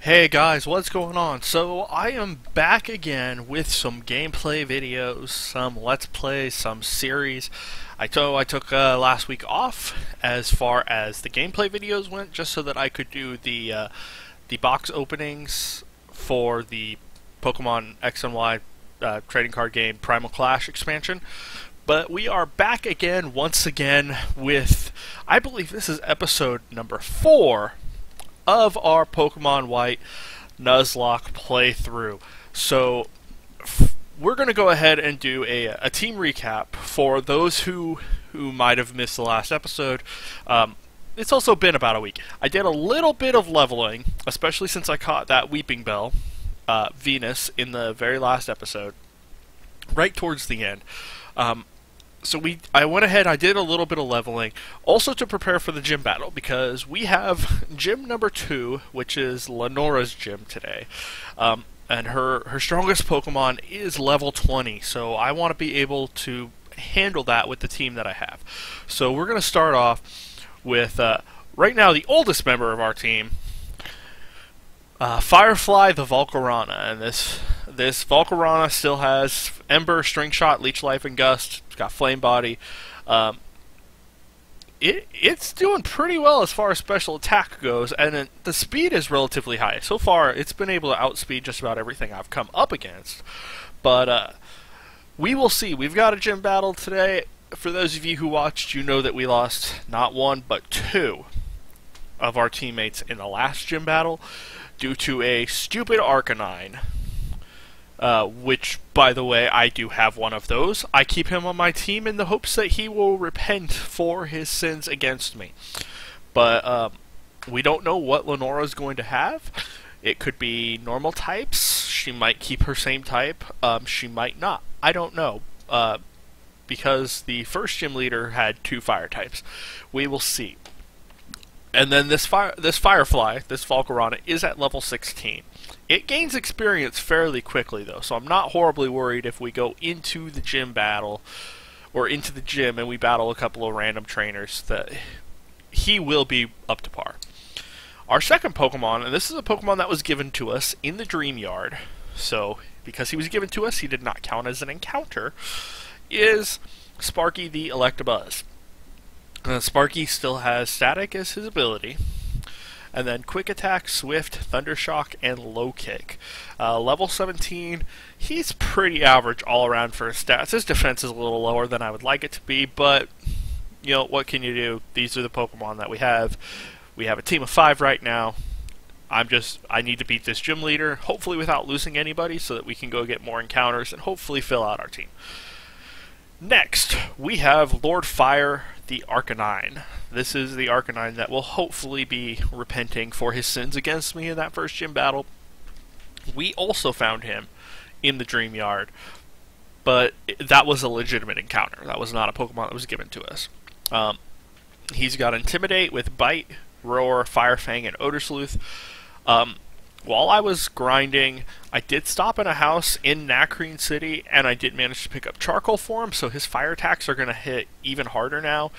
Hey guys, what's going on? So I am back again with some gameplay videos, some let's play, some series. I took last week off as far as the gameplay videos went, just so that I could do the box openings for the Pokemon X and Y trading card game Primal Clash expansion. But we are back again, once again, with I believe this is episode number 4 of our Pokemon White Nuzlocke playthrough. So we're going to go ahead and do a team recap for those who might have missed the last episode. It's also been about a week. I did a little bit of leveling, especially since I caught that Weeping Bell, Venus, in the very last episode, right towards the end. I went ahead, I did a little bit of leveling, also to prepare for the gym battle, because we have gym number 2, which is Lenora's gym today. And her strongest Pokemon is level 20, so I want to be able to handle that with the team that I have. So we're going to start off with, right now, the oldest member of our team, Firefly the Volcarona, and this Volcarona still has Ember, String Shot, Leech Life, and Gust. It's got Flame Body. It's doing pretty well as far as special attack goes, and the speed is relatively high. So far, it's been able to outspeed just about everything I've come up against. But we will see. We've got a gym battle today. For those of you who watched, you know that we lost not one, but 2 of our teammates in the last gym battle due to a stupid Arcanine. Which, by the way, I do have one of those. I keep him on my team in the hopes that he will repent for his sins against me. But we don't know what Lenora's going to have. It could be normal types. She might keep her same type. She might not. I don't know. Because the first gym leader had 2 fire types. We will see. And then this Firefly, this Volcarona, is at level 16. It gains experience fairly quickly, though, so I'm not horribly worried if we go into the gym battle, or into the gym, and we battle a couple of random trainers, that he will be up to par. Our second Pokemon, and this is a Pokemon that was given to us in the Dream Yard, so because he was given to us, he did not count as an encounter, is Sparky the Electabuzz. Sparky still has Static as his ability, and then Quick Attack, Swift, Thundershock, and Low Kick. Level 17, he's pretty average all around for his stats. His defense is a little lower than I would like it to be, but, you know, what can you do? These are the Pokemon that we have. We have a team of 5 right now. I need to beat this gym leader, hopefully without losing anybody, so that we can go get more encounters and hopefully fill out our team. Next, we have Lord Fire, the Arcanine. This is the Arcanine that will hopefully be repenting for his sins against me in that first gym battle. We also found him in the Dream Yard, but that was a legitimate encounter. That was not a Pokemon that was given to us. He's got Intimidate with Bite, Roar, Fire Fang, and Odor Sleuth. While I was grinding, I did stop in a house in Nacrene City, and I did manage to pick up Charcoal for him, so his fire attacks are going to hit even harder now.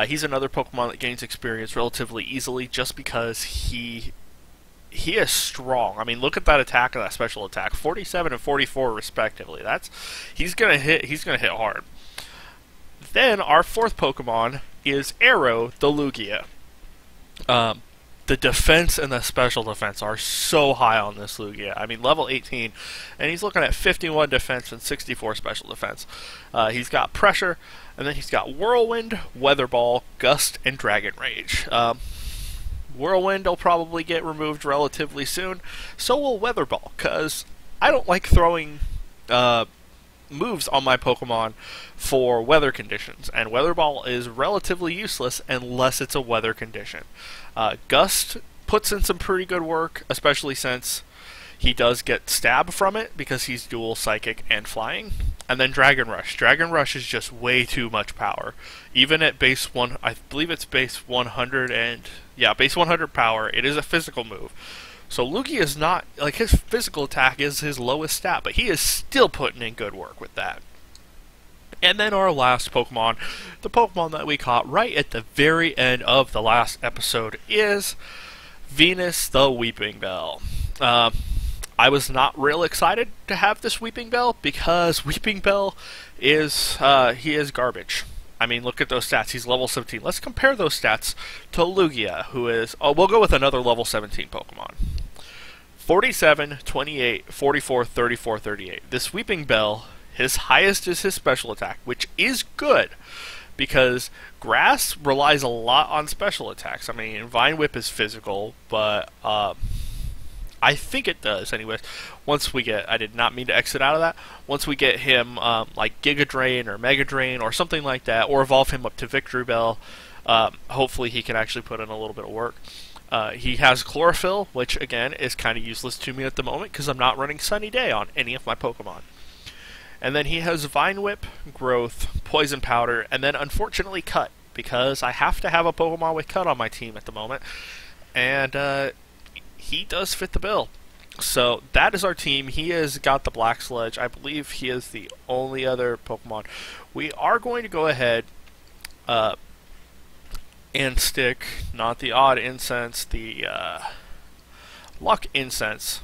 He's another Pokemon that gains experience relatively easily, just because he is strong. I mean, look at that attack and that special attack, 47 and 44 respectively. He's going to hit hard. Then our fourth Pokemon is Arrow the Lugia. The defense and the special defense are so high on this Lugia. I mean, level 18, and he's looking at 51 defense and 64 special defense. He's got Pressure, and then he's got Whirlwind, Weather Ball, Gust, and Dragon Rage. Whirlwind will probably get removed relatively soon, so will Weather Ball, because I don't like throwing moves on my Pokemon for weather conditions, and Weather Ball is relatively useless unless it's a weather condition. Gust puts in some pretty good work, especially since he does get Stab from it because he's dual Psychic and Flying. And then Dragon Rush. Dragon Rush is just way too much power. Even at base 1, I believe it's base 100 base 100 power, it is a physical move. So Lugia is not, like, his physical attack is his lowest stat, but he is still putting in good work with that. And then our last Pokemon, the Pokemon that we caught right at the very end of the last episode, is Venus the Weeping Bell. Uh, I was not real excited to have this Weeping Bell because Weeping Bell is he is garbage. I mean, look at those stats. He's level 17. Let's compare those stats to Lugia, who is... Oh, we'll go with another level 17 Pokemon. 47, 28, 44, 34, 38. This Weeping Bell, his highest is his special attack, which is good, because Grass relies a lot on special attacks. I mean, Vine Whip is physical, but I think it does, anyways. Once we get... I did not mean to exit out of that. Once we get him, like, Giga Drain or Mega Drain or something like that, or evolve him up to Victory Bell, hopefully he can actually put in a little bit of work. He has Chlorophyll, which, again, is kind of useless to me at the moment, because I'm not running Sunny Day on any of my Pokemon. And then he has Vine Whip, Growth, Poison Powder, and then, unfortunately, Cut, because I have to have a Pokemon with Cut on my team at the moment. And, he does fit the bill. So that is our team. He has got the Black Sludge. I believe he is the only other Pokemon. We are going to go ahead and stick, not the Odd Incense, the Luck Incense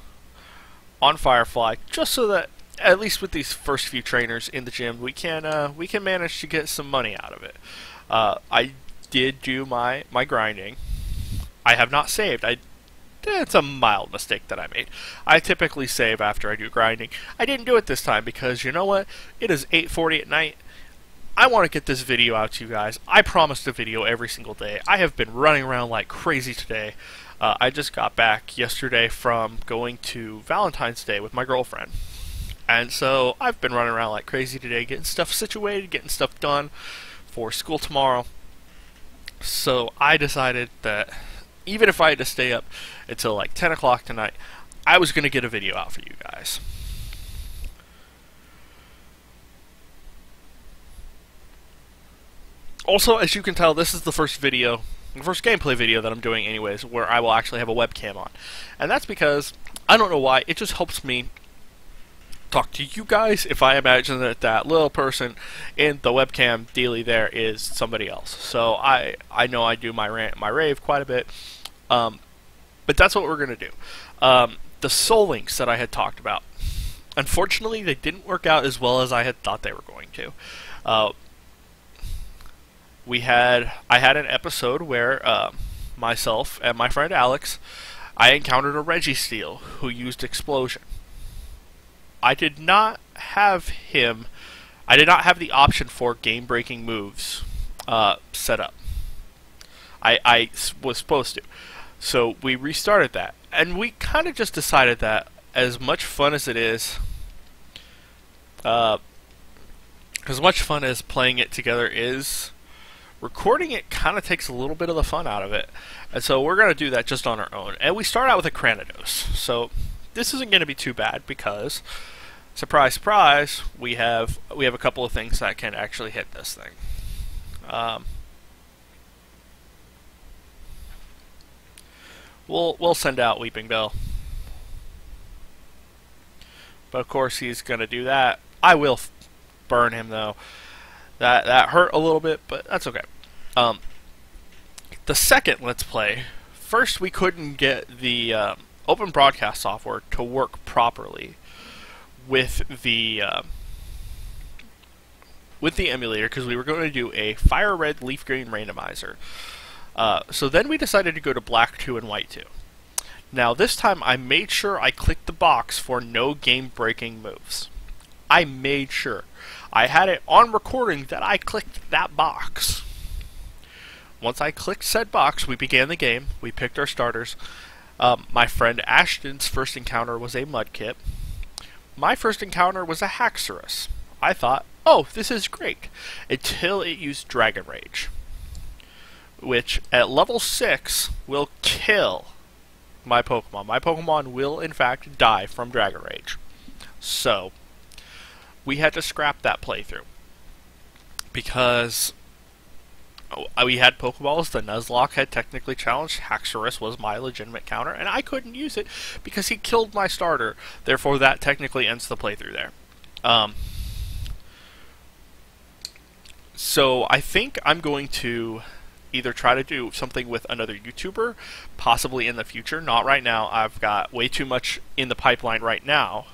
on Firefly, just so that at least with these first few trainers in the gym, we can manage to get some money out of it. I did do my grinding. I have not saved. It's a mild mistake that I made. I typically save after I do grinding. I didn't do it this time because, you know what? It is 8:40 at night. I want to get this video out to you guys. I promised a video every single day. I have been running around like crazy today. I just got back yesterday from going to Valentine's Day with my girlfriend. And so I've been running around like crazy today, getting stuff situated, getting stuff done for school tomorrow. So I decided that even if I had to stay up until like 10 o'clock tonight, I was going to get a video out for you guys. Also, as you can tell, this is the first gameplay video that I'm doing anyways, where I will actually have a webcam on. And that's because, I don't know why, it just helps me talk to you guys if I imagine that that little person in the webcam dealy there is somebody else. So I know I do my rant, my rave quite a bit, but that's what we're going to do. The Soul Links that I had talked about, unfortunately they didn't work out as well as I had thought they were going to. I had an episode where myself and my friend Alex, I encountered a Registeel who used Explosion. I did not have the option for game-breaking moves set up. I was supposed to. So we restarted that. And we kind of just decided that as much fun as it is, as much fun as playing it together is, recording it kind of takes a little bit of the fun out of it. And so we're going to do that just on our own. And we start out with a Cranidos. So this isn't going to be too bad because, surprise, surprise, we have a couple of things that can actually hit this thing. We'll send out Weeping Bell. But of course he's going to do that. I will burn him though. That hurt a little bit, but that's okay. The second Let's Play, first we couldn't get the open broadcast software to work properly with the emulator because we were going to do a Fire Red Leaf Green randomizer. So then we decided to go to Black 2 and White 2. Now this time I made sure I clicked the box for no game-breaking moves. I made sure. I had it on recording that I clicked that box. Once I clicked said box, we began the game. We picked our starters. My friend Ashton's first encounter was a Mudkip. My first encounter was a Haxorus. I thought, oh, this is great, until it used Dragon Rage, which at level 6 will kill my Pokemon. My Pokemon will, in fact, die from Dragon Rage. So we had to scrap that playthrough because we had Pokeballs. The Nuzlocke had technically challenged. Haxorus was my legitimate counter, and I couldn't use it because he killed my starter. Therefore, that technically ends the playthrough there. So I think I'm going to either try to do something with another YouTuber, possibly in the future. Not right now. I've got way too much in the pipeline right now.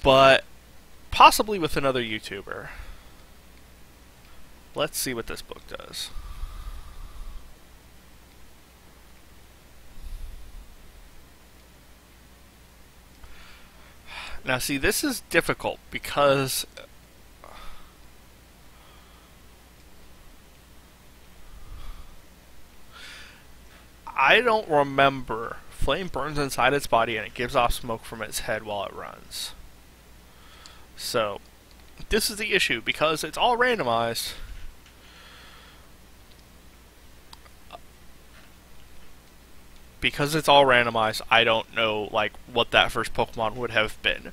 But possibly with another YouTuber. Let's see what this book does. Now see, this is difficult because I don't remember. Flame burns inside its body and it gives off smoke from its head while it runs. So, this is the issue, because it's all randomized. Because it's all randomized, I don't know like what that first Pokemon would have been.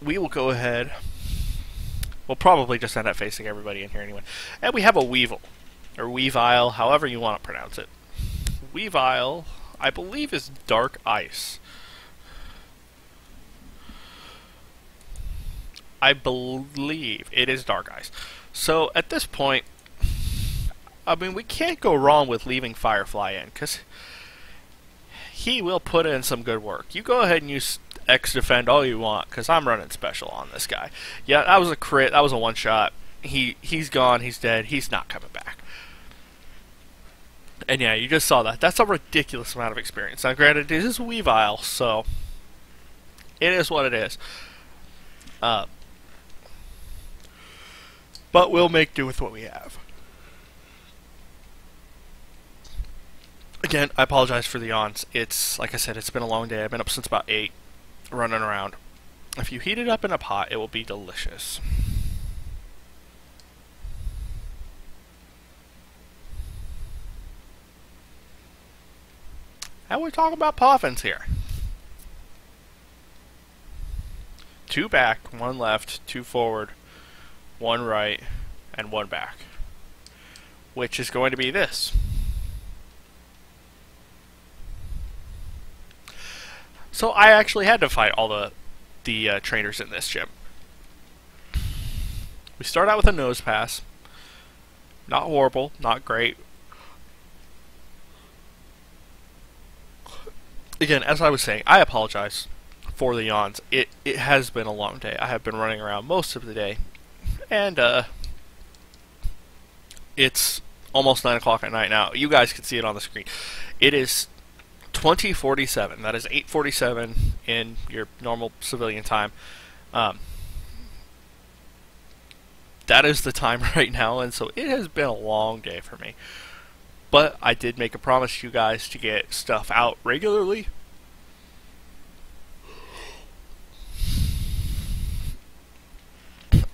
We will go ahead. We'll probably just end up facing everybody in here anyway. And we have a Weevil. Or Weavile, however you want to pronounce it. Weavile, I believe, is Dark Ice. I believe it is Dark Ice. So, at this point, I mean, we can't go wrong with leaving Firefly in, because he will put in some good work. You go ahead and use X Defend all you want, because I'm running special on this guy. Yeah, that was a crit, that was a one-shot. He's gone, he's dead, he's not coming back. And yeah, you just saw that. That's a ridiculous amount of experience. Now, granted, it is Weavile, so it is what it is. But we'll make do with what we have. Again, I apologize for the yawns. It's, like I said, it's been a long day. I've been up since about 8, running around. If you heat it up in a pot, it will be delicious. And we're talking about Poffins here. 2 back, 1 left, 2 forward, 1 right, and 1 back. Which is going to be this. So I actually had to fight all the trainers in this gym. We start out with a nose pass. Not horrible, not great. Again, as I was saying, I apologize for the yawns. It has been a long day. I have been running around most of the day. And it's almost 9 o'clock at night now. You guys can see it on the screen. It is 20:47. That is 8:47 in your normal civilian time. That is the time right now, and so it has been a long day for me. But I did make a promise to you guys to get stuff out regularly.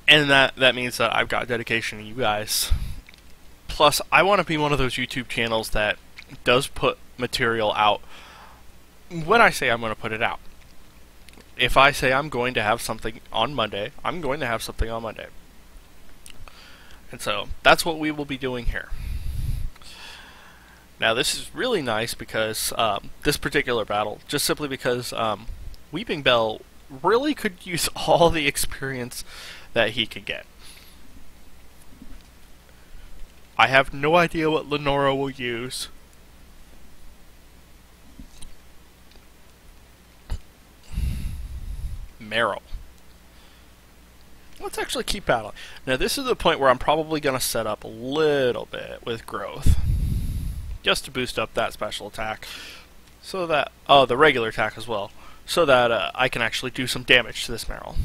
And that means that I've got dedication to you guys. Plus, I want to be one of those YouTube channels that does put material out when I say I'm going to put it out. If I say I'm going to have something on Monday, I'm going to have something on Monday. And so, that's what we will be doing here. Now, this is really nice because this particular battle, just simply because Weeping Bell really could use all the experience that he could get. I have no idea what Lenora will use. Meryl. Let's actually keep battling. Now, this is the point where I'm probably going to set up a little bit with growth. Just to boost up that special attack. So that... oh, the regular attack as well. So that I can actually do some damage to this Meryl.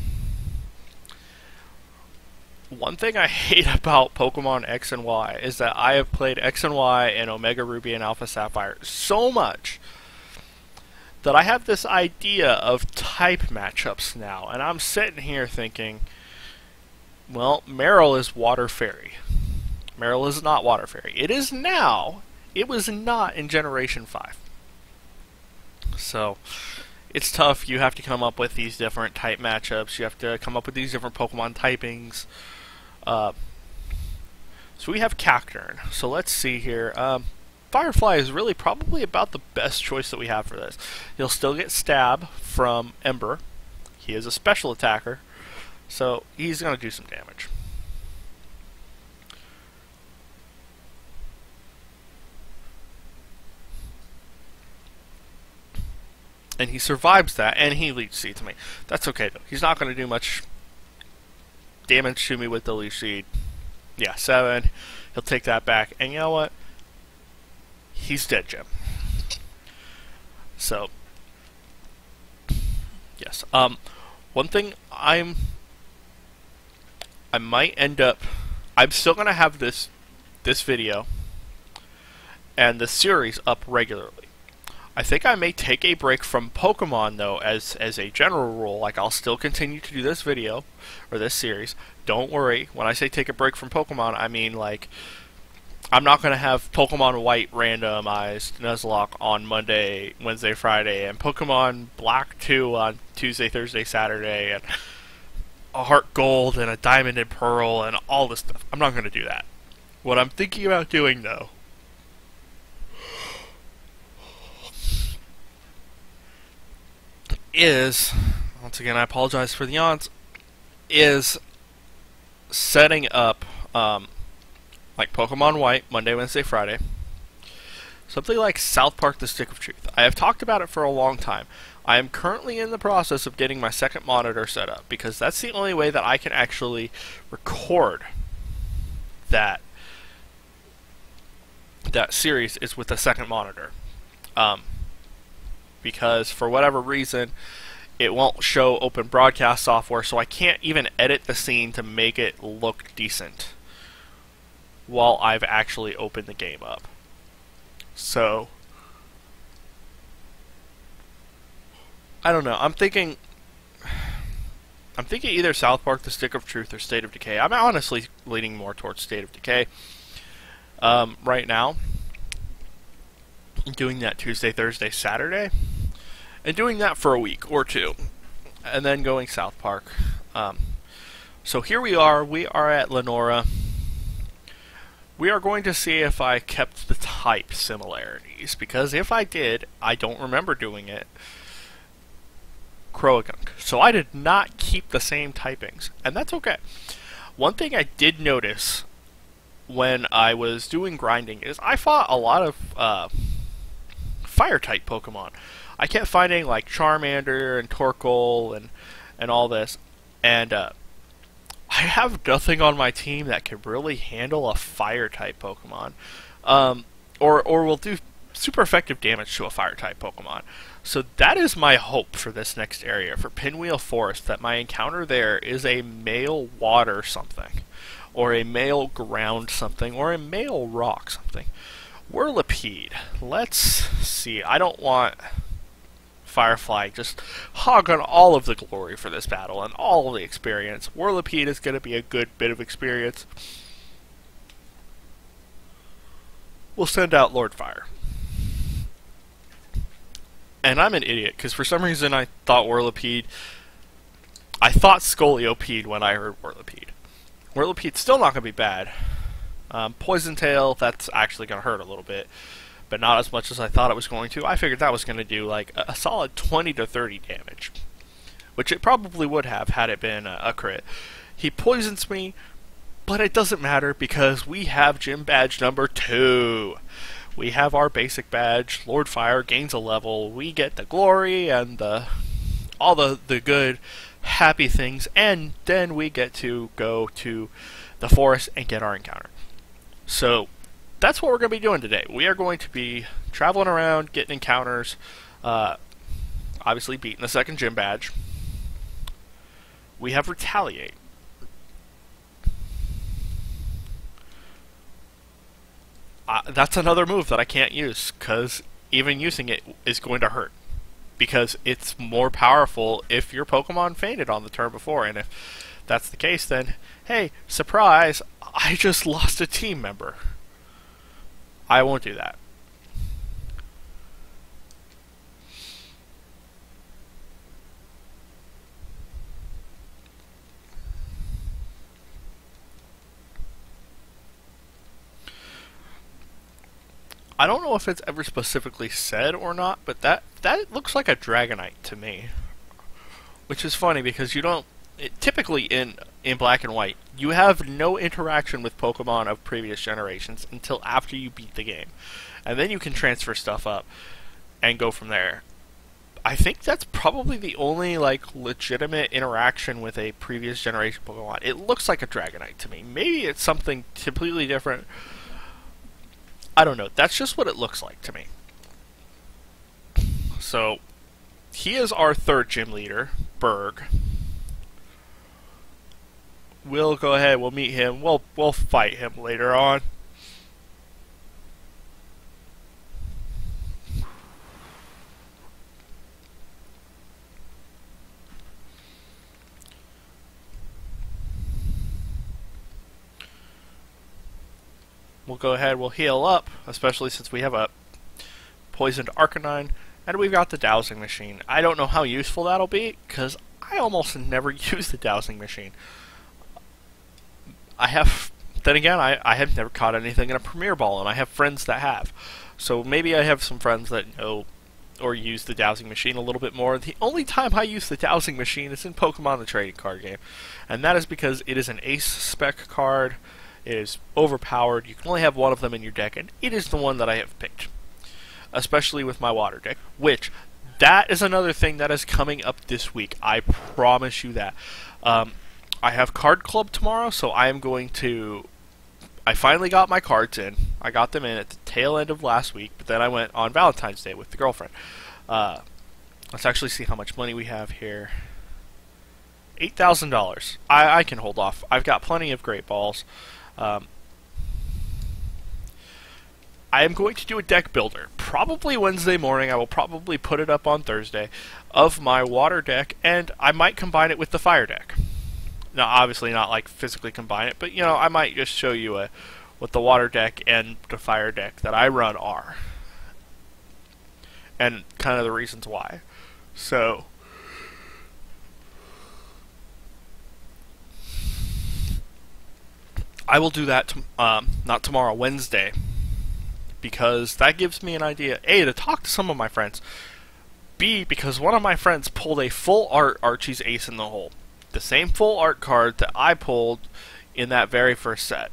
One thing I hate about Pokemon X and Y is that I have played X and Y and Omega Ruby and Alpha Sapphire so much that I have this idea of type matchups now. And I'm sitting here thinking, well, Meryl is Water Fairy. Meryl is not Water Fairy. It is now. It was not in Generation 5. So, it's tough. You have to come up with these different type matchups. You have to come up with these different Pokemon typings. So we have Cacturne. So let's see here. Firefly is really probably about the best choice that we have for this. He'll still get Stab from Ember. He is a special attacker. So he's going to do some damage. and he survives that, and he leech seeds me. That's okay though. He's not going to do much damage to me with the leech seed. Yeah, 7. He'll take that back, and you know what? He's dead, Jim. So, yes. One thing I might end up. I'm still gonna have this video and the series up regularly. I think I may take a break from Pokemon though, as a general rule. Like, I'll still continue to do this video or this series. Don't worry. When I say take a break from Pokemon, I mean like I'm not gonna have Pokemon White randomized Nuzlocke on Monday, Wednesday, Friday, and Pokemon Black 2 on Tuesday, Thursday, Saturday, and a Heart Gold and a Diamond and Pearl and all this stuff. I'm not gonna do that. What I'm thinking about doing though is, once again, I apologize for the yawns, is setting up like Pokemon White Monday, Wednesday, Friday. Something like South Park: The Stick of Truth. I have talked about it for a long time. I am currently in the process of getting my second monitor set up because that's the only way that I can actually record that series is with a second monitor. Because for whatever reason it won't show open broadcast software, so I can't even edit the scene to make it look decent while I've actually opened the game up. So I don't know. I'm thinking either South Park: The Stick of Truth or State of Decay. I'm honestly leaning more towards State of Decay right now. Doing that Tuesday, Thursday, Saturday, and doing that for a week or two, and then going South Park. So here we are. We are at Lenora. We are going to see if I kept the type similarities, because if I did, I don't remember doing it. Croagunk. So I did not keep the same typings, and that's okay. One thing I did notice when I was doing grinding is I fought a lot of fire-type Pokemon. I kept finding like Charmander and Torkoal and all this, and I have nothing on my team that can really handle a fire-type Pokemon, or will do super effective damage to a fire-type Pokemon. So that is my hope for this next area, for Pinwheel Forest, that my encounter there is a male water something, or a male ground something, or a male rock something. Whirlipede. Let's see. I don't want Firefly just hogging all of the glory for this battle and all of the experience. Whirlipede is going to be a good bit of experience. We'll send out Lord Fire. And I'm an idiot, because for some reason I thought Whirlipede... I thought Scoliopede when I heard Whirlipede. Whirlipede's still not going to be bad. Poison Tail, that's actually going to hurt a little bit, but not as much as I thought it was going to. I figured that was going to do like a solid 20 to 30 damage, which it probably would have had it been a crit. He poisons me, but it doesn't matter because we have gym badge number 2. We have our basic badge. Lord Fire gains a level. We get the glory and all the good, happy things, and then we get to go to the forest and get our encounter. So that's what we're going to be doing today. We are going to be traveling around, getting encounters, obviously beating the second gym badge. We have Retaliate. That's another move that I can't use, because even using it is going to hurt. Because it's more powerful if your Pokemon fainted on the turn before, and if that's the case, then, hey, surprise, I just lost a team member. I won't do that. I don't know if it's ever specifically said or not, but that looks like a Dragonite to me. Which is funny because you don't... typically in Black and White, you have no interaction with Pokemon of previous generations until after you beat the game. And then you can transfer stuff up and go from there. I think that's probably the only like legitimate interaction with a previous generation Pokemon. It looks like a Dragonite to me. Maybe it's something completely different. I don't know. That's just what it looks like to me. So, he is our third gym leader, Berg. We'll go ahead. We'll meet him. We'll fight him later on. We'll go ahead. We'll heal up, especially since we have a poisoned Arcanine, and we've got the dowsing machine. I don't know how useful that'll be, because I almost never use the dowsing machine. Then again, I have never caught anything in a Premier Ball, and I have friends that have. So maybe I have some friends that know or use the dowsing machine a little bit more. The only time I use the dowsing machine is in Pokemon the Trading Card Game, and that is because it is an Ace spec card. It is overpowered. You can only have one of them in your deck, and it is the one that I have picked. Especially with my water deck, which, that is another thing that is coming up this week. I promise you that. I have Card Club tomorrow, so I am going to... I finally got my cards in. I got them in at the tail end of last week, but then I went on Valentine's Day with the girlfriend. Let's actually see how much money we have here. $8,000. I can hold off. I've got plenty of Great Balls. I am going to do a deck builder. Probably Wednesday morning. I will probably put it up on Thursday of my water deck, and I might combine it with the fire deck. Now, obviously not like physically combine it, but you know, I might just show you what the water deck and the fire deck that I run are, and kind of the reasons why. So, I will do that not tomorrow, Wednesday, because that gives me an idea, A, to talk to some of my friends, B, because one of my friends pulled a full art Archie's Ace in the Hole. The same full art card that I pulled in that very first set.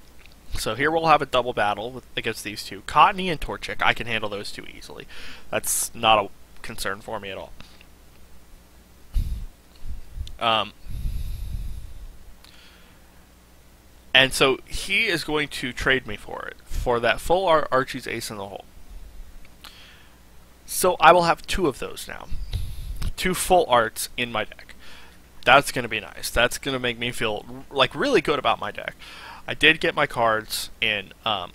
So here we'll have a double battle against these two. Cottony and Torchic, I can handle those two easily. That's not a concern for me at all. And so he is going to trade me for it, for that full art Archie's Ace in the Hole. So I will have two of those now. Two full arts in my deck. That's going to be nice. That's going to make me feel like really good about my deck. I did get my cards in. I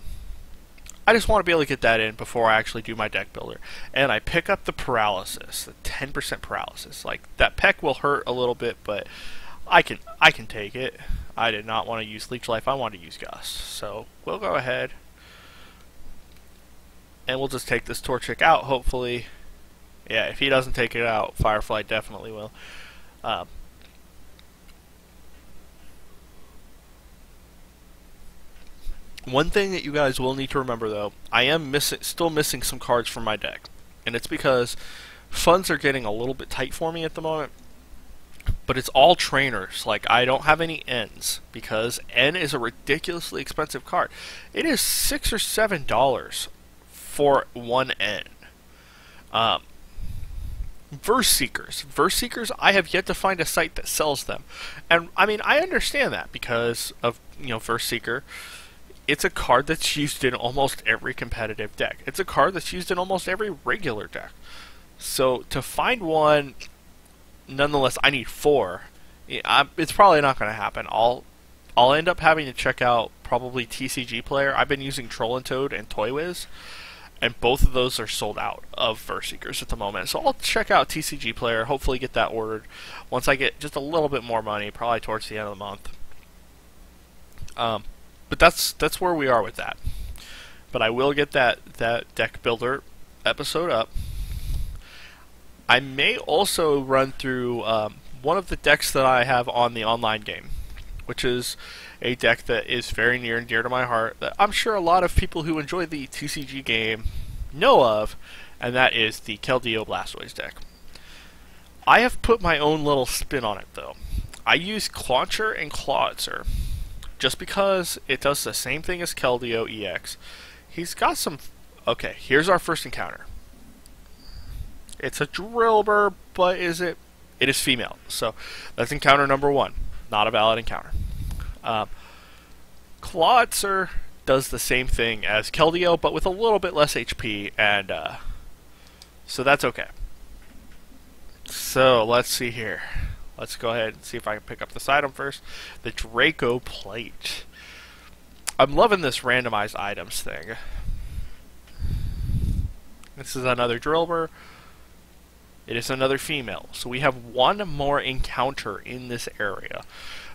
just want to be able to get that in before I actually do my deck builder. And I pick up the paralysis, the 10% paralysis. Like, that peck will hurt a little bit, but I can take it. I did not want to use Leech Life. I wanted to use Gust. So we'll go ahead and we'll just take this Torchic out, hopefully. Yeah, if he doesn't take it out, Firefly definitely will. One thing that you guys will need to remember, though, I am still missing some cards from my deck. And it's because funds are getting a little bit tight for me at the moment. But it's all trainers. Like, I don't have any Ns, because N is a ridiculously expensive card. It is $6 or $7 for one N. Verse Seekers, I have yet to find a site that sells them. And, I mean, I understand that because of, you know, Verse Seeker. It's a card that's used in almost every competitive deck. It's a card that's used in almost every regular deck. So, to find one, nonetheless, I need 4. It's probably not going to happen. I'll end up having to check out probably TCG Player. I've been using Troll-and-Toad and Toy-Wiz, and both of those are sold out of Verse Seekers at the moment. So I'll check out TCG Player, hopefully get that ordered once I get just a little bit more money, probably towards the end of the month. But that's where we are with that. But I will get that deck builder episode up. I may also run through one of the decks that I have on the online game, which is a deck that is very near and dear to my heart, that I'm sure a lot of people who enjoy the TCG game know of, and that is the Keldeo Blastoise deck. I have put my own little spin on it, though. I use Clauncher and Clawitzer, just because it does the same thing as Keldeo EX. He's got some... Okay, here's our first encounter. It's a Drillbur, but is it? It is female. So that's encounter number 1. Not a valid encounter. Clawitzer does the same thing as Keldeo, but with a little bit less HP, and so that's okay. So let's see here. Let's go ahead and see if I can pick up this item first. The Draco Plate. I'm loving this randomized items thing. This is another Drillbur. It is another female. So we have one more encounter in this area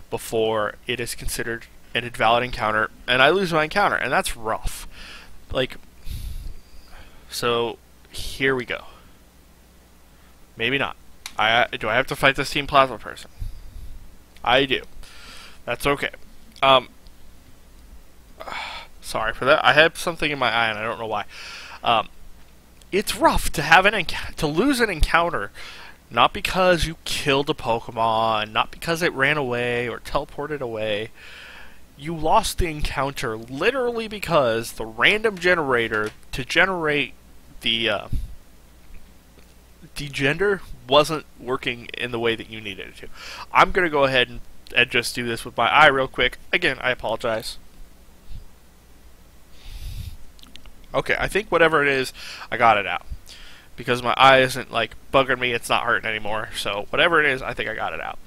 before it is considered an invalid encounter, and I lose my encounter, and that's rough. Like, so here we go. Maybe not. Do I have to fight this Team Plasma person? I do. That's okay. Sorry for that. I had something in my eye, and I don't know why. It's rough to have to lose an encounter, not because you killed a Pokemon, not because it ran away or teleported away. You lost the encounter literally because the random generator to generate the degender wasn't working in the way that you needed it to. I'm going to go ahead and just do this with my eye real quick. Again, I apologize. Okay, I think whatever it is, I got it out. Because my eye isn't, like, bugging me, it's not hurting anymore. So, whatever it is, I think I got it out.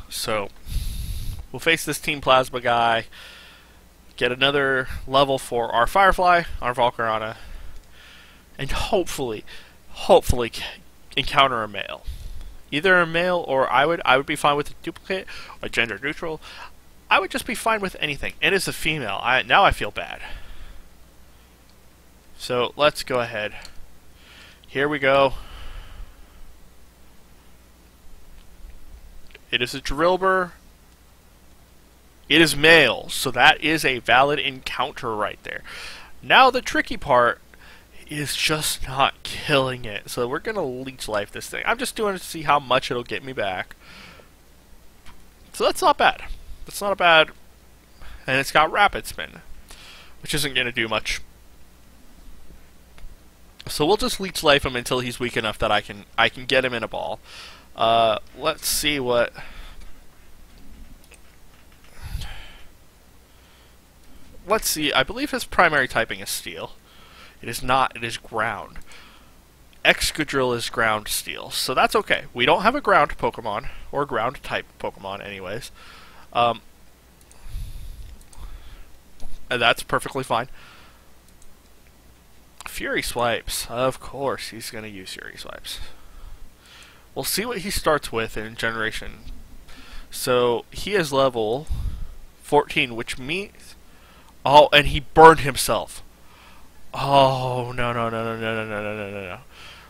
So, we'll face this Team Plasma guy, get another level for our Firefly, our Volcarona, and hopefully encounter a male. Either a male, or I would be fine with a duplicate, or gender neutral. I would just be fine with anything. And it's a female. Now I feel bad. So let's go ahead. Here we go. It is a Drillbur. It is male, so that is a valid encounter right there. Now the tricky part is just not killing it. So we're going to leech life this thing. I'm just doing it to see how much it'll get me back. So that's not bad. That's not bad. And it's got Rapid Spin, which isn't going to do much. So we'll just leech life him until he's weak enough that I can get him in a ball. Let's see what... Let's see, I believe his primary typing is Steel. It is not, it is Ground. Excadrill is Ground Steel, so that's okay. We don't have a Ground Pokemon, or Ground type Pokemon anyways. And that's perfectly fine. Fury Swipes, of course he's going to use Fury Swipes. We'll see what he starts with in Generation. So, he is level 14, which means... Oh, and he burned himself. Oh, no.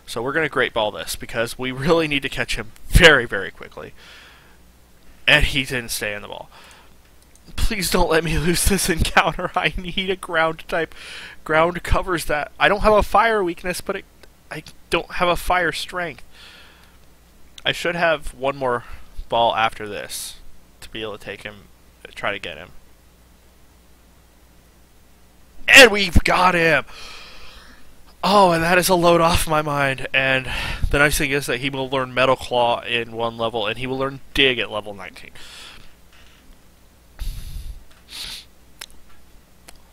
So we're going to Great Ball this, because we really need to catch him very, very quickly. And he didn't stay in the ball. Please don't let me lose this encounter. I need a Ground type. Ground covers that. I don't have a Fire weakness, but I don't have a Fire strength. I should have one more ball after this to be able to take him, try to get him. And we've got him! Oh, and that is a load off my mind. And the nice thing is that he will learn Metal Claw in one level, and he will learn Dig at level 19.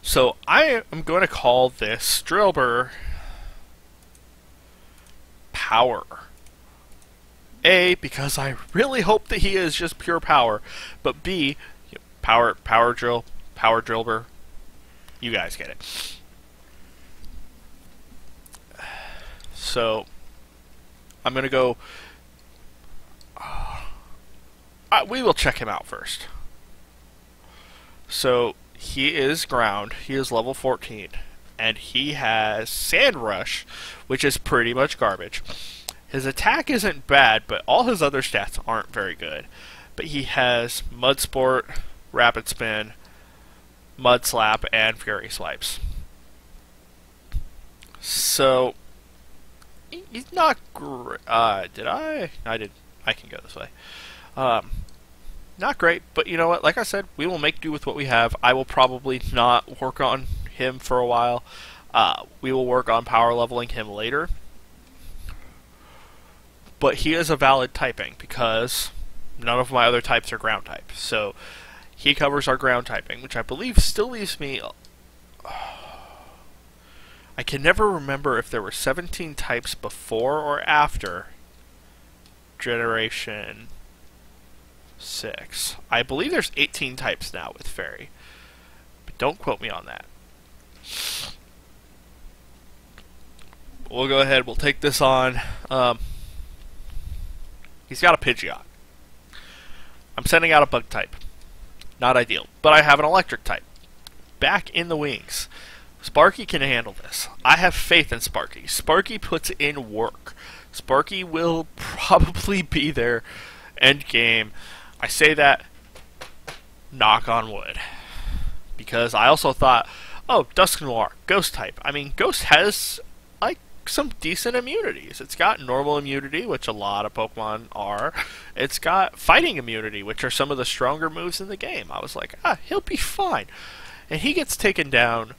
So I am going to call this Drillbur Power. A, because I really hope that he is just pure power. But B, Power Drillbur. You guys get it. So, I'm going to go... we will check him out first. So, he is Ground. He is level 14. And he has Sand Rush, which is pretty much garbage. His attack isn't bad, but all his other stats aren't very good. But he has Mud Sport, Rapid Spin, Mud Slap, and Fury Swipes. So, he's not great. Did I? I did. I can go this way. Not great, but you know what? Like I said, we will make do with what we have. I will probably not work on him for a while. We will work on power leveling him later. But he is a valid typing because none of my other types are ground type. So he covers our ground typing, which I believe still leaves me... I can never remember if there were 17 types before or after Generation 6. I believe there's 18 types now with Fairy. But don't quote me on that. We'll go ahead, we'll take this on. He's got a Pidgeot. I'm sending out a bug type. Not ideal. But I have an electric type. Back in the wings. Sparky can handle this. I have faith in Sparky. Sparky puts in work. Sparky will probably be there end game. I say that knock on wood. Because I also thought, oh, Dusknoir, Ghost type. I mean, Ghost has like some decent immunities. It's got normal immunity, which a lot of Pokemon are. It's got fighting immunity, which are some of the stronger moves in the game. I was like, he'll be fine. And he gets taken down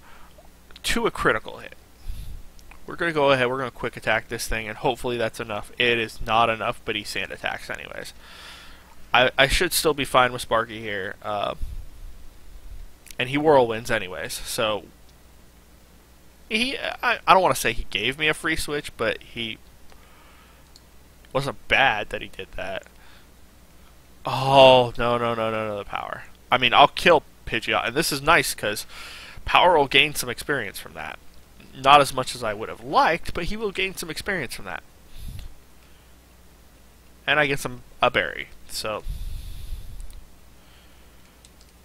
to a critical hit. We're going to go ahead, we're going to quick attack this thing, and hopefully that's enough. It is not enough, but he sand attacks anyways. I should still be fine with Sparky here. And he whirlwinds anyways, so... I don't want to say he gave me a free switch, but he wasn't bad that he did that. Oh, no, the power. I mean, I'll kill Pidgeot, and this is nice because Power will gain some experience from that. Not as much as I would have liked, but he will gain some experience from that. And I get a berry, so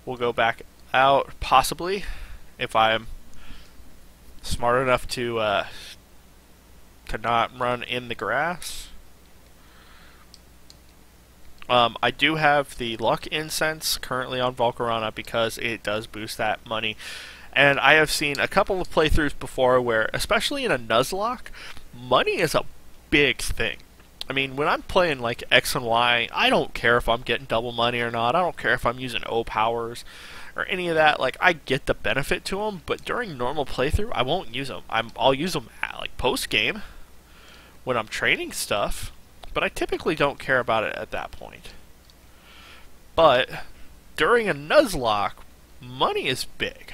we'll go back out, possibly, if I'm smart enough to not run in the grass. I do have the Luck Incense currently on Volcarona because it does boost that money. And I have seen a couple of playthroughs before where, especially in a Nuzlocke, money is a big thing. I mean, when I'm playing like X and Y, I don't care if I'm getting double money or not. I don't care if I'm using O powers or any of that. Like, I get the benefit to them, but during normal playthrough, I won't use them. I'll use them at, like, post-game when I'm training stuff, but I typically don't care about it at that point. But during a Nuzlocke, money is big.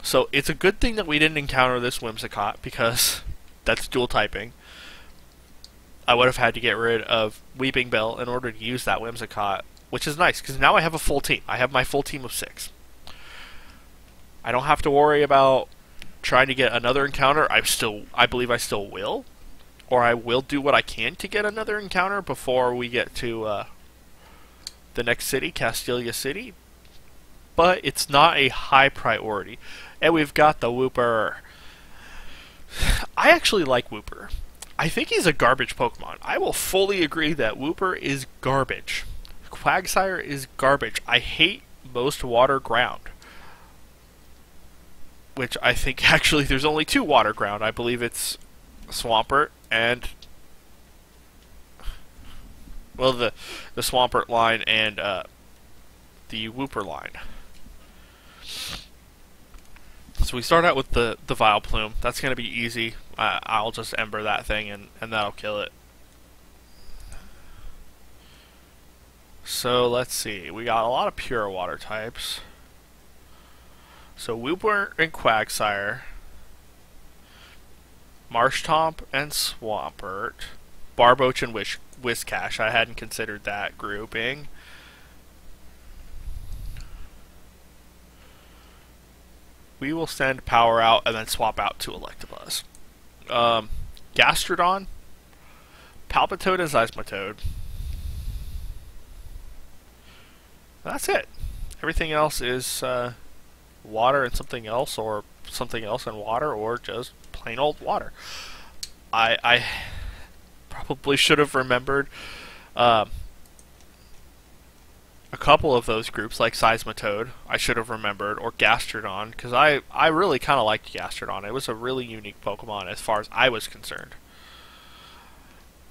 So it's a good thing that we didn't encounter this Whimsicott, because that's dual typing. I would have had to get rid of Weeping Bell in order to use that Whimsicott, which is nice, because now I have a full team. I have my full team of 6. I don't have to worry about trying to get another encounter. I believe I still will. Or I will do what I can to get another encounter before we get to the next city, Castelia City. But it's not a high priority. And we've got the Wooper. I actually like Wooper. I think he's a garbage Pokemon. I will fully agree that Wooper is garbage. Quagsire is garbage. I hate most water ground. Which I think actually there's only 2 water ground. I believe it's Swampert and... well, the Swampert line and the Wooper line. So we start out with the Vileplume. That's going to be easy. I'll just Ember that thing and that'll kill it. So let's see. We got a lot of pure water types. So Wooper and Quagsire. Marshtomp and Swampert. Barboach and Whiscash. I hadn't considered that grouping. We will send Power out and then swap out to Electabuzz. Gastrodon, Palpitoad, and Seismitoad. That's it. Everything else is water and something else, or something else and water, or just plain old water. I probably should have remembered a couple of those groups, like Seismitoad, I should have remembered, or Gastrodon, because I really kind of liked Gastrodon. It was a really unique Pokemon as far as I was concerned.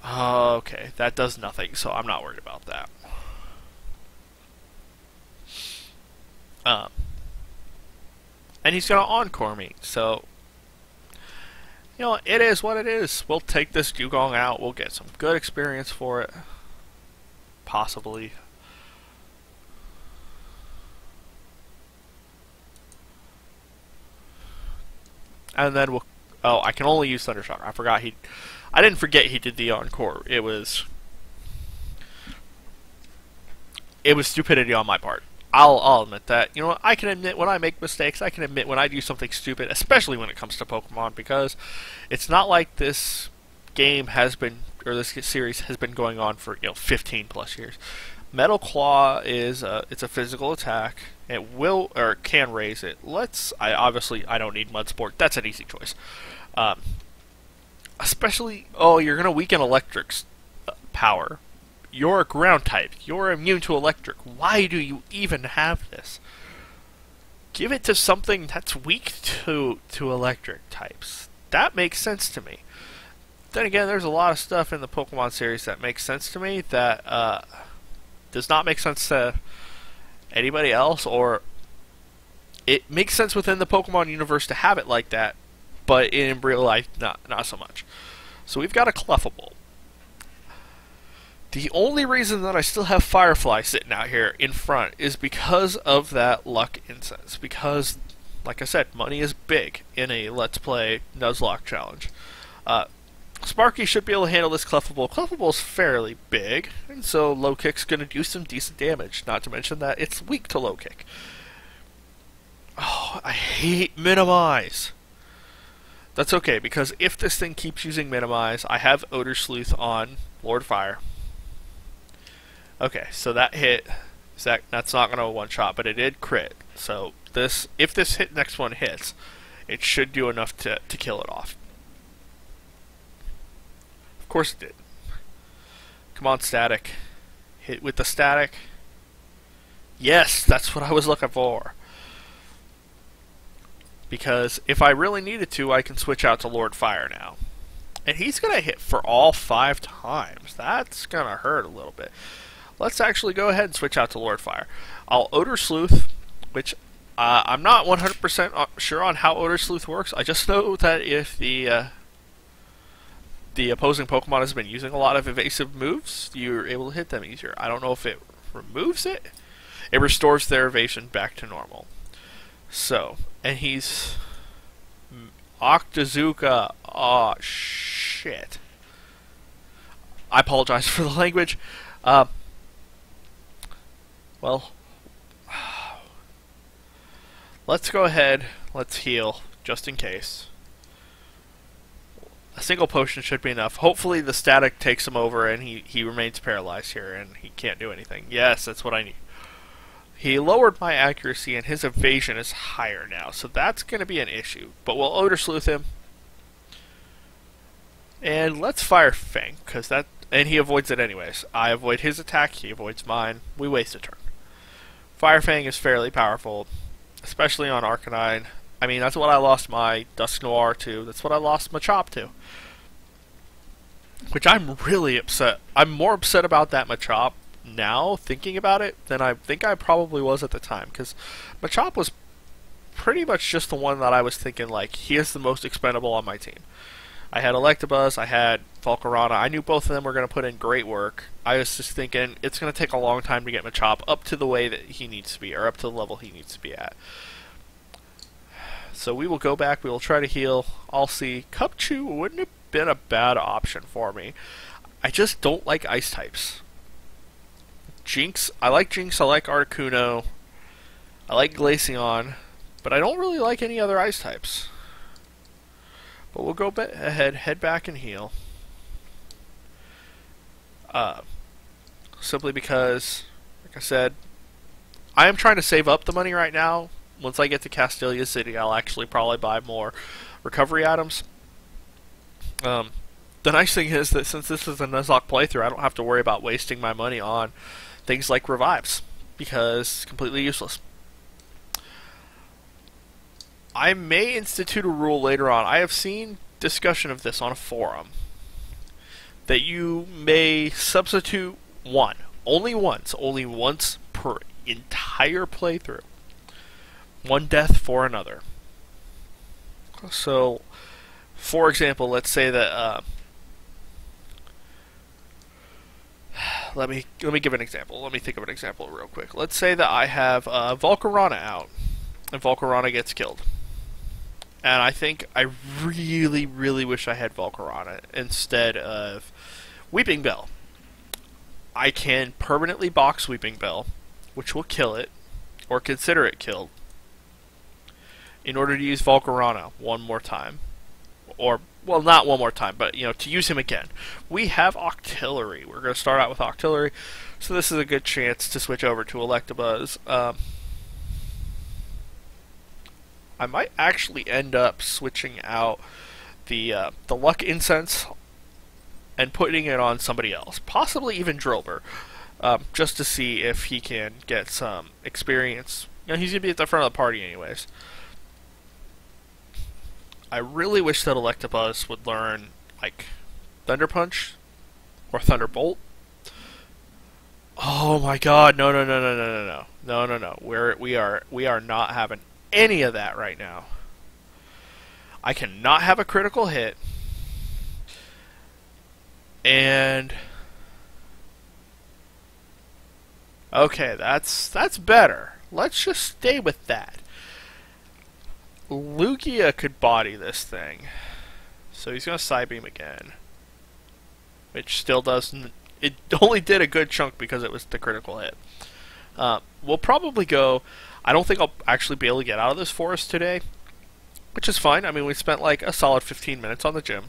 Okay, that does nothing, so I'm not worried about that. and he's going to encore me. So, you know, it is what it is. We'll take this Dugong out. We'll get some good experience for it. Possibly. And then we'll... Oh, I can only use Thundershock. I forgot he... I didn't forget he did the encore. It was stupidity on my part. I'll admit that. You know what? I can admit when I make mistakes. I can admit when I do something stupid, especially when it comes to Pokemon, because it's not like this game has been, or this series has been going on for 15 plus years. Metal Claw is it's a physical attack. It will or can raise it. I don't need Mud Sport. That's an easy choice. Especially, you're gonna weaken Electric's power. You're a ground type. You're immune to electric. Why do you even have this? Give it to something that's weak to electric types. That makes sense to me. Then again, there's a lot of stuff in the Pokemon series that makes sense to me that does not make sense to anybody else, or it makes sense within the Pokemon universe to have it like that, but in real life, not so much. So we've got a Clefable. The only reason that I still have Firefly sitting out here in front is because of that Luck Incense. Because, like I said, money is big in a Let's Play Nuzlocke challenge. Sparky should be able to handle this Clefable. Clefable is fairly big, and so Low Kick's going to do some decent damage. Not to mention that it's weak to Low Kick. Oh, I hate Minimize. That's okay, because if this thing keeps using Minimize, I have Odor Sleuth on Lord Fire. Okay, so that hit, that's not going to one-shot, but it did crit. So if this next one hits, it should do enough to kill it off. Of course it did. Come on, Static. Hit with the Static. Yes, that's what I was looking for. Because if I really needed to, I can switch out to Lord Fire now. And he's going to hit for all 5 times. That's going to hurt a little bit. Let's actually go ahead and switch out to Lord Fire. I'll Odor Sleuth, which I'm not 100% sure on how Odor Sleuth works. I just know that if the opposing Pokemon has been using a lot of evasive moves, you're able to hit them easier. I don't know if it removes it. It restores their evasion back to normal. So, and he's Octazooka. Oh, shit. I apologize for the language. Well, let's go ahead. Let's heal, just in case. A single potion should be enough. Hopefully the Static takes him over and he remains paralyzed here and he can't do anything. Yes, that's what I need. He lowered my accuracy and his evasion is higher now, so that's going to be an issue. But we'll Odor Sleuth him. And let's Fire Fang, and he avoids it anyways. I avoid his attack, he avoids mine. We waste a turn. Fire Fang is fairly powerful, especially on Arcanine. I mean, that's what I lost my Dusk Noir to. That's what I lost Machop to. Which I'm really upset. I'm more upset about that Machop now, thinking about it, than I think I probably was at the time. Because Machop was pretty much just the one that I was thinking, like, he is the most expendable on my team. I had Electabuzz, I had Volcarona. I knew both of them were going to put in great work. I was just thinking it's going to take a long time to get Machop up to the way that he needs to be, or up to the level he needs to be at. So we will go back, we will try to heal. I'll see. Cubchoo wouldn't have been a bad option for me. I just don't like ice types. Jinx, I like Articuno. I like Glaceon, but I don't really like any other ice types. But we'll go ahead, head back and heal. Simply because, like I said, I am trying to save up the money right now. Once I get to Castelia City, I'll actually probably buy more recovery items. The nice thing is that since this is a Nuzlocke playthrough, I don't have to worry about wasting my money on things like revives, because it's completely useless. I may institute a rule later on. I have seen discussion of this on a forum, that you may substitute only once per entire playthrough, one death for another. So, for example, let's say that let me give an example. Let me think of an example real quick. Let's say that I have Volcarona out, and Volcarona gets killed. And I think I really, really wish I had Volcarona instead of Weeping Bell. I can permanently box Weeping Bell, which will kill it, or consider it killed, in order to use Volcarona one more time. Or, well, not one more time, but, to use him again. We have Octillery. We're going to start out with Octillery, so this is a good chance to switch over to Electabuzz. I might actually end up switching out the Luck Incense and putting it on somebody else, possibly even Drilbur, just to see if he can get some experience. He's going to be at the front of the party anyways. I really wish that Electabuzz would learn, like, Thunder Punch or Thunderbolt. Oh my god, no. We are not having any of that right now. I cannot have a critical hit. And okay, that's better. Let's just stay with that. Lugia could body this thing. So he's going to Psybeam again. Which still doesn't... It only did a good chunk because it was the critical hit. We'll probably go... I don't think I'll actually be able to get out of this forest today. Which is fine. I mean, we spent like a solid 15 minutes on the gym.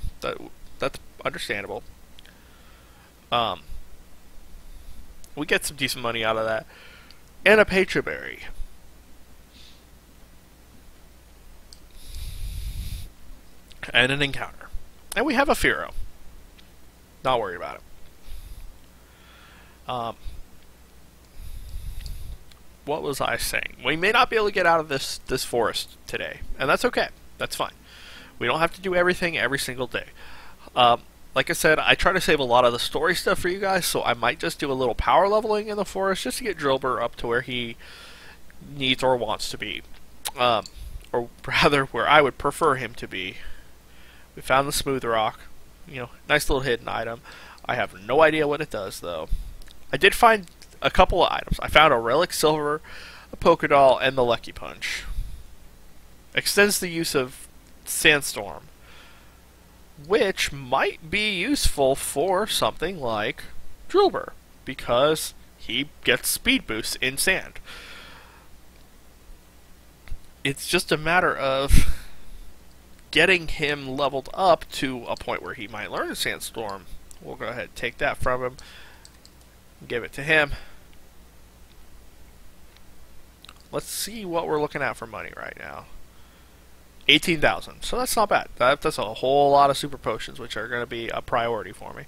That's understandable. We get some decent money out of that. And a Petra Berry. And an encounter. And we have a Fearow. Not worried about it. What was I saying? We may not be able to get out of this forest today. And that's okay. That's fine. We don't have to do everything every single day. Like I said, I try to save a lot of the story stuff for you guys, so I might just do a little power leveling in the forest just to get Drilbur up to where he needs or wants to be. Or rather, where I would prefer him to be. We found the Smooth Rock. Nice little hidden item. I have no idea what it does, though. I did find a couple of items. I found a Relic Silver, a Pokédoll, and the Lucky Punch. Extends the use of Sandstorm, which might be useful for something like Drilbur, because he gets speed boosts in sand. It's just a matter of getting him leveled up to a point where he might learn Sandstorm. We'll go ahead and take that from him, give it to him. Let's see what we're looking at for money right now. 18,000, so that's not bad. That's a whole lot of super potions, which are going to be a priority for me.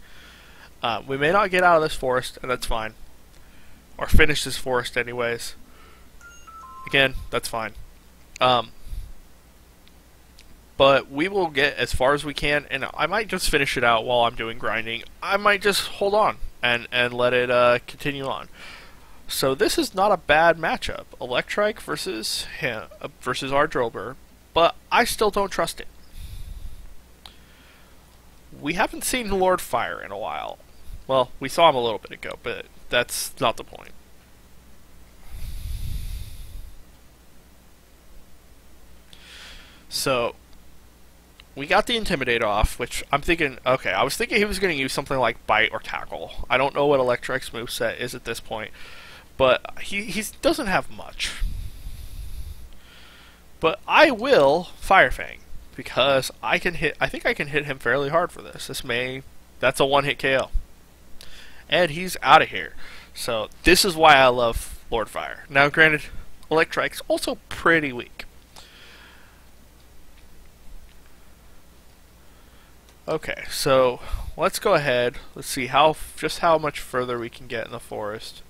We may not get out of this forest, and that's fine. Or finish this forest anyways. Again, that's fine. But we will get as far as we can, and I might just finish it out while I'm doing grinding. I might just hold on and let it continue on. So this is not a bad matchup. Electrike versus him, versus our Drilbur, but I still don't trust it. We haven't seen Lord Fire in a while. Well, we saw him a little bit ago, but that's not the point. So we got the Intimidate off, which I'm thinking, okay, I was thinking he was going to use something like Bite or Tackle. I don't know what Electrike's moveset is at this point, but he doesn't have much. But I will Fire Fang, because I think I can hit him fairly hard for this. That's a one-hit KO. And he's out of here. So this is why I love Lord Fire. Now granted, Electrike's also pretty weak. Okay, so let's go ahead. Let's see just how much further we can get in the forest.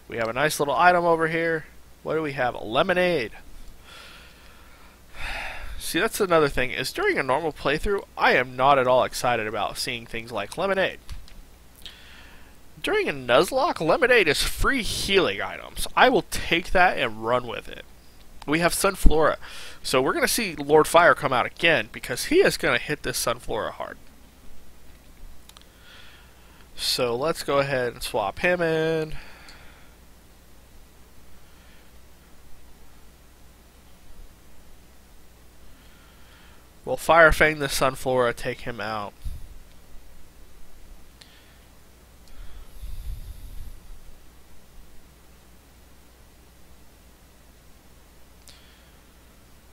We have a nice little item over here. What do we have? A lemonade. See, that's another thing, is during a normal playthrough, I am not at all excited about seeing things like lemonade. During a Nuzlocke, lemonade is free healing items. I will take that and run with it. we have Sunflora. So we're going to see Lord Fire come out again, because he is going to hit this Sunflora hard. So let's go ahead and swap him in. We'll Fire Fang the Sunflora, take him out.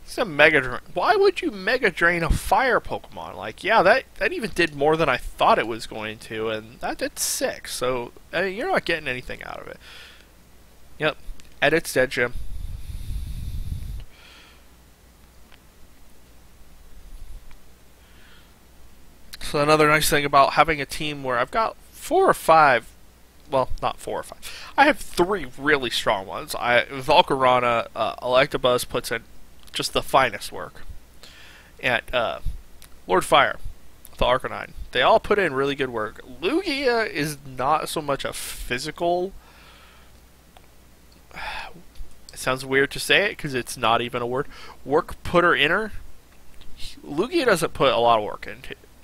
It's a Mega Drain. Why would you Mega Drain a fire Pokemon? Like, yeah, that even did more than I thought it was going to, and that did 6. So, I mean, you're not getting anything out of it. Yep. Edit's dead, Jim. So another nice thing about having a team where I've got 4 or 5, well, not 4 or 5. I have 3 really strong ones. Volcarona, Electabuzz puts in just the finest work. And Lord Fire, the Arcanine, they all put in really good work. Lugia is not so much a physical. It sounds weird to say it because it's not even a word. Work putter inner. Lugia doesn't put a lot of work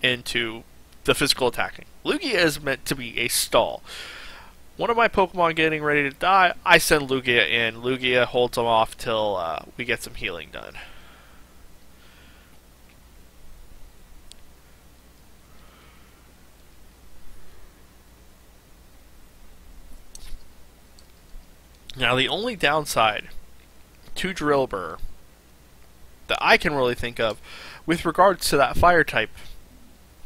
into the physical attacking. Lugia is meant to be a stall. One of my Pokemon getting ready to die, I send Lugia in. Lugia holds them off till we get some healing done. Now the only downside to Drillbur that I can really think of with regards to that fire type,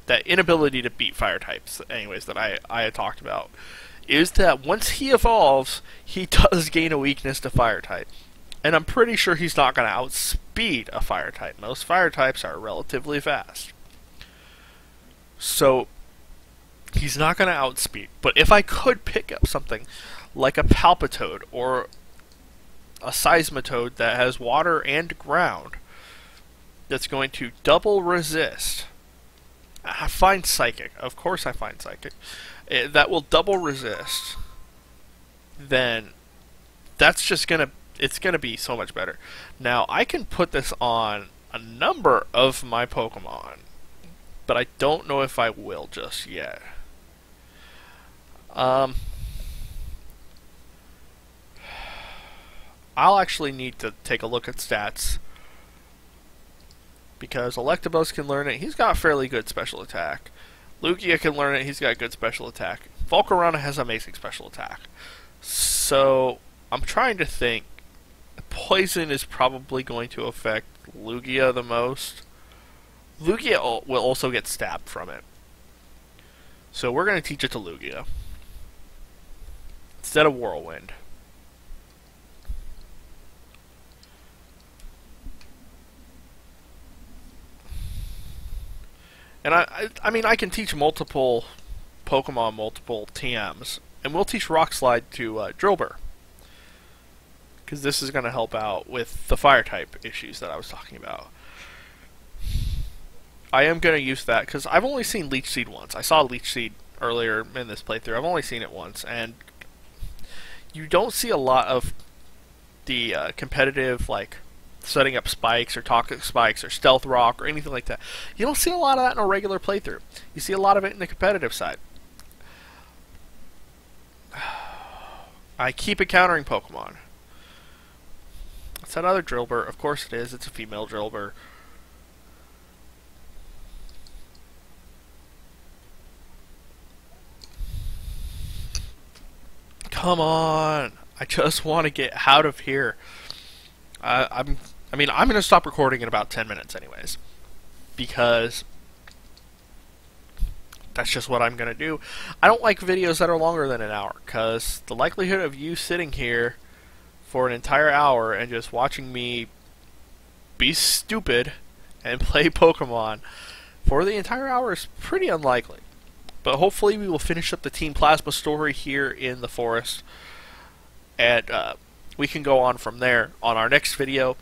that inability to beat fire types, anyways, that I had talked about, is that once he evolves, he does gain a weakness to fire type. And I'm pretty sure he's not going to outspeed a fire type. Most fire types are relatively fast. So, he's not going to outspeed. But if I could pick up something like a Palpitoad or a Seismitoad that has water and ground, that's going to double resist. I find Psychic. Of course I find Psychic. That will double resist. Then that's just gonna, it's gonna be so much better. Now I can put this on a number of my Pokemon, but I don't know if I will just yet. I'll actually need to take a look at stats, because Electabuzz can learn it. He's got fairly good special attack. Lugia can learn it. He's got good special attack. Volcarona has amazing special attack. So, I'm trying to think. Poison is probably going to affect Lugia the most. Lugia will also get stabbed from it. So, we're going to teach it to Lugia instead of Whirlwind. And I mean, I can teach multiple Pokemon, multiple TMs. And we'll teach Rock Slide to Drillbur, because this is going to help out with the fire type issues that I was talking about. I am going to use that, because I've only seen Leech Seed once. I saw Leech Seed earlier in this playthrough. I've only seen it once. And you don't see a lot of the competitive, like, setting up spikes or toxic spikes or stealth rock or anything like that. You don't see a lot of that in a regular playthrough. You see a lot of it in the competitive side. I keep encountering Pokemon. It's another Drillbur. Of course it is. It's a female Drillbur. Come on! I just want to get out of here. I mean, I'm going to stop recording in about 10 minutes anyways, because that's just what I'm going to do. I don't like videos that are longer than an hour, because the likelihood of you sitting here for an entire hour and just watching me be stupid and play Pokemon for the entire hour is pretty unlikely. But hopefully we will finish up the Team Plasma story here in the forest, and we can go on from there on our next video.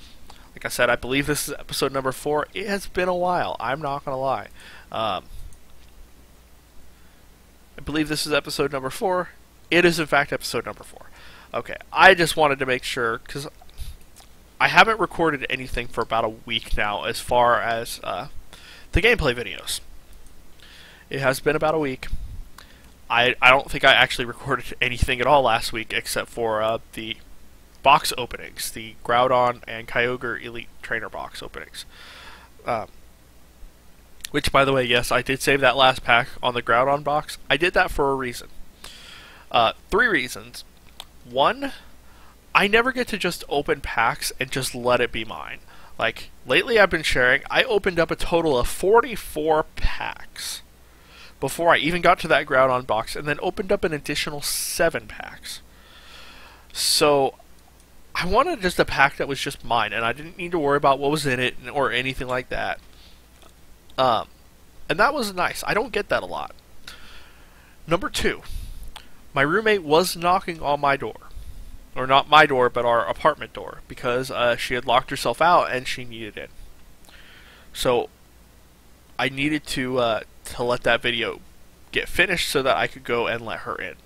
Like I said, I believe this is episode number 4. It has been a while. I'm not going to lie. I believe this is episode number 4. It is, in fact, episode number 4. Okay, I just wanted to make sure, because I haven't recorded anything for about a week now as far as the gameplay videos. It has been about a week. I don't think I actually recorded anything at all last week except for the box openings, the Groudon and Kyogre Elite Trainer box openings. Which, by the way, yes, I did save that last pack on the Groudon box. I did that for a reason. 3 reasons. 1, I never get to just open packs and just let it be mine. Like, lately I've been sharing, I opened up a total of 44 packs before I even got to that Groudon box, and then opened up an additional 7 packs. So, I wanted just a pack that was just mine, and I didn't need to worry about what was in it or anything like that. And that was nice. I don't get that a lot. Number 2, my roommate was knocking on my door. Or not my door, but our apartment door, because she had locked herself out and she needed it. So, I needed to let that video get finished so that I could go and let her in.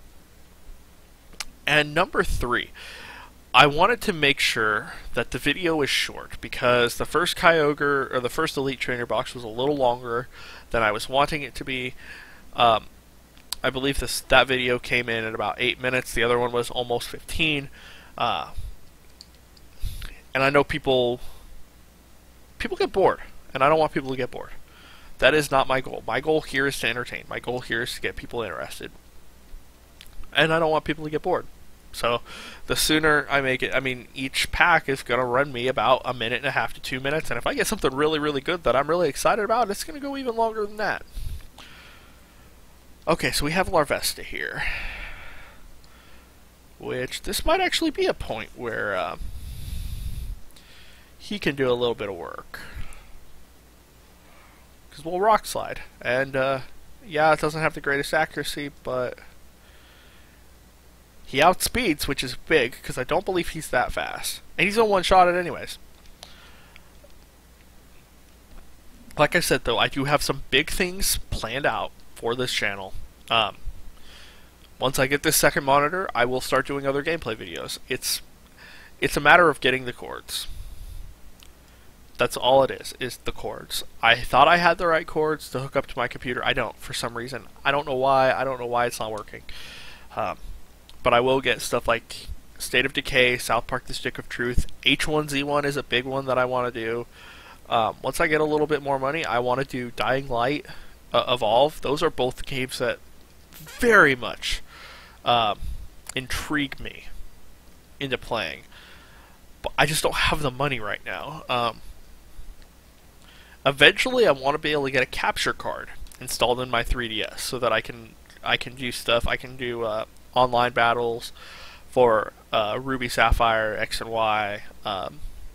And number 3, I wanted to make sure that the video was short, because the first Kyogre, or the first Elite Trainer box, was a little longer than I was wanting it to be. I believe that video came in at about 8 minutes. The other one was almost 15. And I know people get bored, and I don't want people to get bored. That is not my goal. My goal here is to entertain. My goal here is to get people interested. And I don't want people to get bored. So, the sooner I make it, I mean, each pack is going to run me about 1.5 to 2 minutes, and if I get something really, really good that I'm really excited about, it's going to go even longer than that. Okay, so we have Larvesta here. Which, this might actually be a point where he can do a little bit of work. Because we'll Rock Slide. And, yeah, it doesn't have the greatest accuracy, but he outspeeds, which is big, because I don't believe he's that fast. And he's going to one-shot it anyways. Like I said, though, I do have some big things planned out for this channel. Once I get this second monitor, I will start doing other gameplay videos. It's a matter of getting the cords. That's all it is the cords. I thought I had the right cords to hook up to my computer. I don't, for some reason. I don't know why. I don't know why it's not working. But I will get stuff like State of Decay, South Park: The Stick of Truth. H1Z1 is a big one that I want to do. Once I get a little bit more money, I want to do Dying Light, Evolve. Those are both games that very much intrigue me into playing. But I just don't have the money right now. Eventually, I want to be able to get a capture card installed in my 3DS so that I can do stuff. I can do online battles for Ruby Sapphire, X and Y,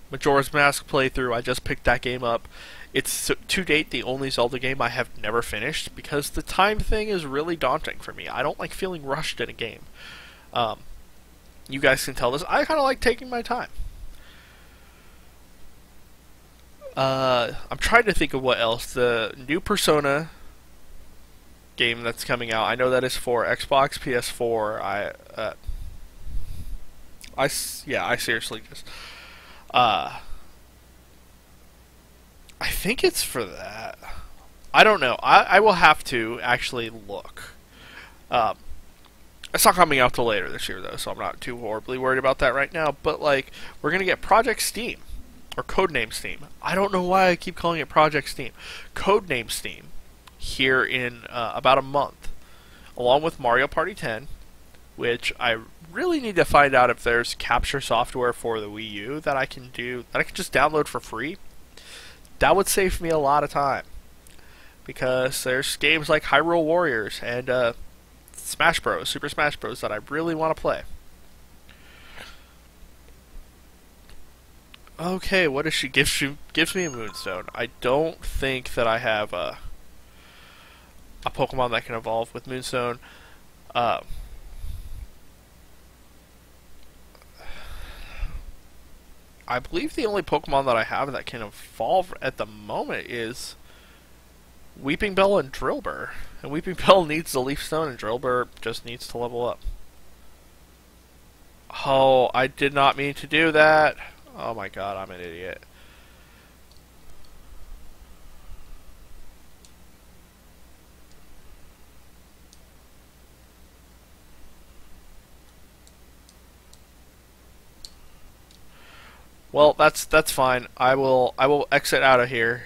Majora's Mask playthrough. I just picked that game up. It's, to date, the only Zelda game I have never finished, because the time thing is really daunting for me. I don't like feeling rushed in a game. You guys can tell this. I kind of like taking my time. I'm trying to think of what else. The new Persona game that's coming out, I know that is for Xbox, PS4. I seriously just I think it's for that. I don't know. I will have to actually look. It's not coming out till later this year, though, so I'm not too horribly worried about that right now. But, like, we're going to get Project Steam, or Codename Steam. I don't know why I keep calling it Project Steam. Codename Steam, here in about a month, along with Mario Party 10, which I really need to find out if there's capture software for the Wii U that I can just download for free. That would save me a lot of time, because there's games like Hyrule Warriors and Smash Bros, Super Smash Bros, that I really want to play. Okay, what does she give? She gives me a Moonstone. I don't think that I have a Pokemon that can evolve with Moonstone. I believe the only Pokemon that I have that can evolve at the moment is Weeping Bell and Drillbur. And Weeping Bell needs the Leaf Stone, and Drillbur just needs to level up. Oh, I did not mean to do that. Oh my god, I'm an idiot. Well, that's fine. I will exit out of here.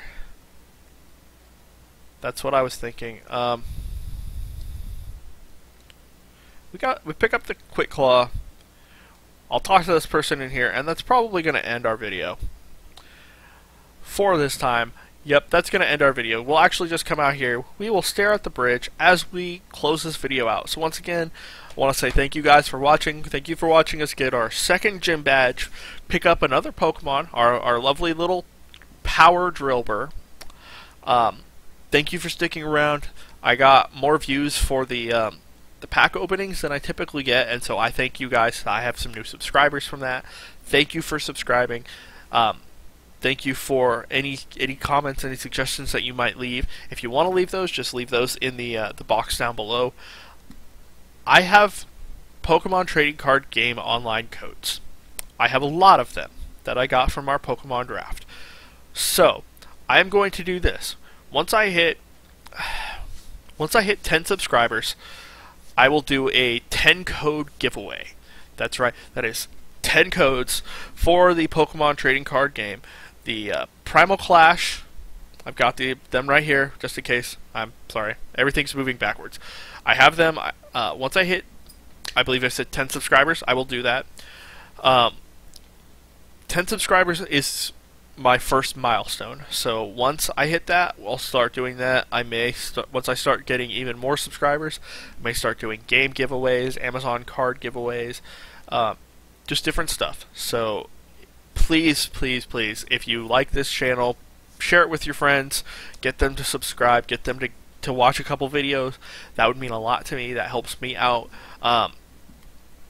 That's what I was thinking. We pick up the quick claw. I'll talk to this person in here, and that's probably going to end our video for this time. Yep, that's going to end our video. We'll actually just come out here. We will stare at the bridge as we close this video out. So once again, I want to say thank you guys for watching. Thank you for watching us get our second gym badge, pick up another Pokemon, our lovely little Power Drillbur. Thank you for sticking around. I got more views for the pack openings than I typically get, and so I thank you guys. I have some new subscribers from that. Thank you for subscribing. Thank you for any comments, any suggestions that you might leave. If you want to leave those, just leave those in the box down below. I have Pokemon trading card game online codes. I have a lot of them that I got from our Pokemon draft. So I am going to do this. Once I hit 10 subscribers, I will do a 10 code giveaway. That's right. That is 10 codes for the Pokemon trading card game. The Primal Clash, I've got them right here, just in case. I'm sorry. Everything's moving backwards. I have them. Once I hit, I believe I said 10 subscribers, I will do that. 10 subscribers is my first milestone. So once I hit that, I'll start doing that. Once I start getting even more subscribers, I may start doing game giveaways, Amazon card giveaways, just different stuff. So please, please, please, if you like this channel, share it with your friends, get them to subscribe, get them to watch a couple videos. That would mean a lot to me. That helps me out.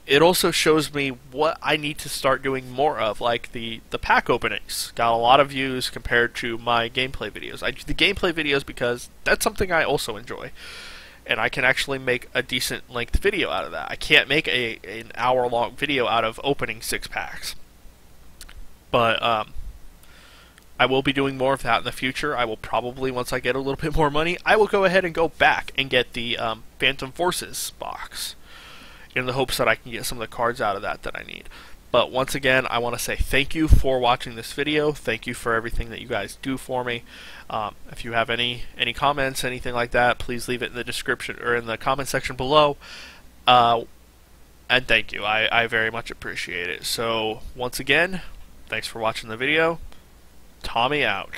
It also shows me what I need to start doing more of, like the pack openings. Got a lot of views compared to my gameplay videos. I do the gameplay videos because that's something I also enjoy, and I can actually make a decent length video out of that. I can't make an hour-long video out of opening 6 packs, but I will be doing more of that in the future. I will probably, once I get a little bit more money, I will go ahead and go back and get the Phantom Forces box, in the hopes that I can get some of the cards out of that I need. But once again, I want to say thank you for watching this video. Thank you for everything that you guys do for me. If you have any comments, anything like that, please leave it in the description or in the comment section below. And thank you. I very much appreciate it. So once again, thanks for watching the video. Tommy out.